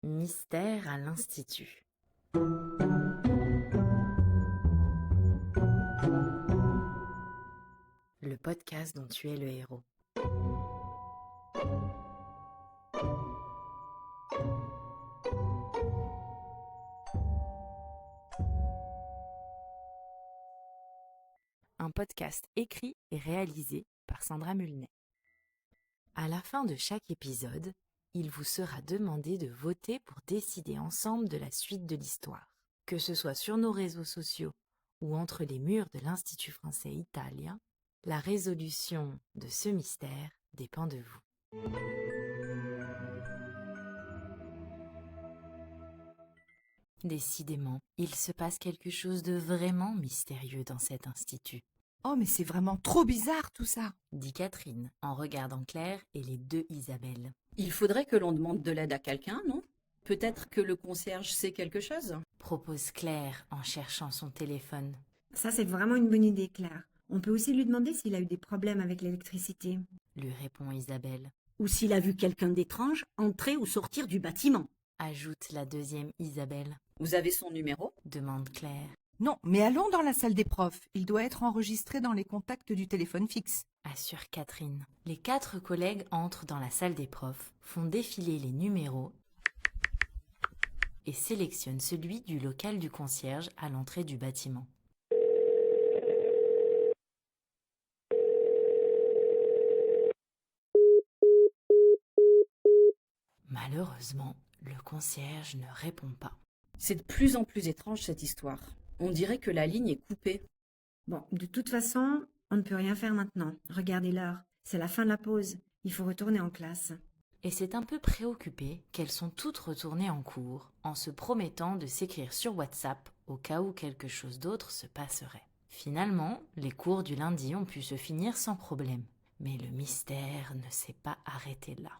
Mystère à l'Institut. Le podcast dont tu es le héros. Un podcast écrit et réalisé par Sandra Mulnet. À la fin de chaque épisode, il vous sera demandé de voter pour décider ensemble de la suite de l'histoire. Que ce soit sur nos réseaux sociaux ou entre les murs de l'Institut français italien, la résolution de ce mystère dépend de vous. Décidément, il se passe quelque chose de vraiment mystérieux dans cet institut, Oh, mais c'est vraiment trop bizarre tout ça. dit Catherine en regardant Claire et les deux Isabelle. Il faudrait que l'on demande de l'aide à quelqu'un, non? Peut-être que le concierge sait quelque chose? Propose Claire en cherchant son téléphone. Ça, c'est vraiment une bonne idée, Claire. On peut aussi lui demander s'il a eu des problèmes avec l'électricité. Lui répond Isabelle. Ou s'il a vu quelqu'un d'étrange entrer ou sortir du bâtiment. Ajoute la deuxième Isabelle. Vous avez son numéro? Demande Claire. Non, mais allons dans la salle des profs. Il doit être enregistré dans les contacts du téléphone fixe. Assure Catherine. Les 4 collègues entrent dans la salle des profs, font défiler les numéros et sélectionnent celui du local du concierge à l'entrée du bâtiment. Malheureusement, le concierge ne répond pas. C'est de plus en plus étrange cette histoire. On dirait que la ligne est coupée. Bon, de toute façon, on ne peut rien faire maintenant. Regardez l'heure. C'est la fin de la pause. Il faut retourner en classe. Et c'est un peu préoccupé qu'elles sont toutes retournées en cours en se promettant de s'écrire sur WhatsApp au cas où quelque chose d'autre se passerait. Finalement, les cours du lundi ont pu se finir sans problème. Mais le mystère ne s'est pas arrêté là.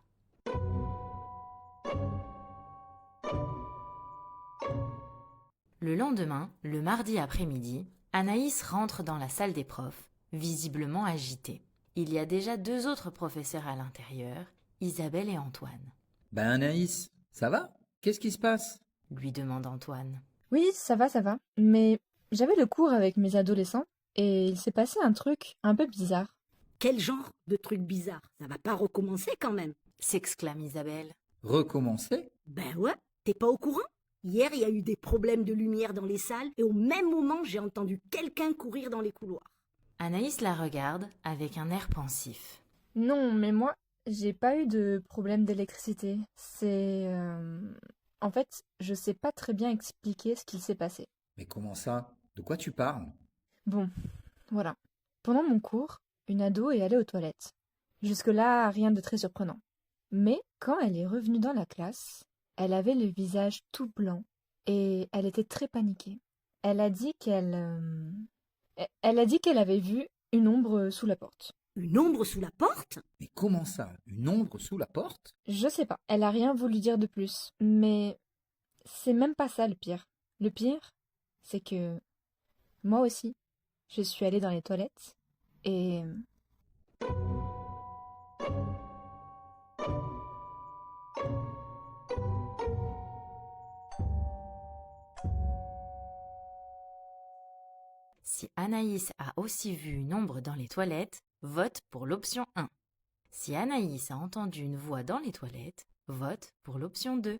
Le lendemain, le mardi après-midi, Anaïs rentre dans la salle des profs, visiblement agitée. Il y a déjà 2 autres professeurs à l'intérieur, Isabelle et Antoine. Ben Anaïs, ça va? Qu'est-ce qui se passe? Lui demande Antoine. Oui, ça va. Mais j'avais le cours avec mes adolescents et il s'est passé un truc un peu bizarre. Quel genre de truc bizarre? Ça va pas recommencer quand même. S'exclame Isabelle. Recommencer? Ben ouais, t'es pas au courant? Hier, il y a eu des problèmes de lumière dans les salles et au même moment, j'ai entendu quelqu'un courir dans les couloirs. Anaïs la regarde avec un air pensif. Non, mais moi, j'ai pas eu de problème d'électricité. En fait, je sais pas très bien expliquer ce qu'il s'est passé. Mais comment ça? De quoi tu parles? Bon, voilà. Pendant mon cours, une ado est allée aux toilettes. Jusque-là, rien de très surprenant. Mais quand elle est revenue dans la classe, elle avait le visage tout blanc et elle était très paniquée. Elle a dit qu'elle avait vu une ombre sous la porte. Une ombre sous la porte? Mais comment ça? Une ombre sous la porte? Je sais pas, elle a rien voulu dire de plus, mais c'est même pas ça le pire. Le pire, c'est que moi aussi, je suis allée dans les toilettes et Si Anaïs a aussi vu une ombre dans les toilettes, vote pour l'option 1. Si Anaïs a entendu une voix dans les toilettes, vote pour l'option 2.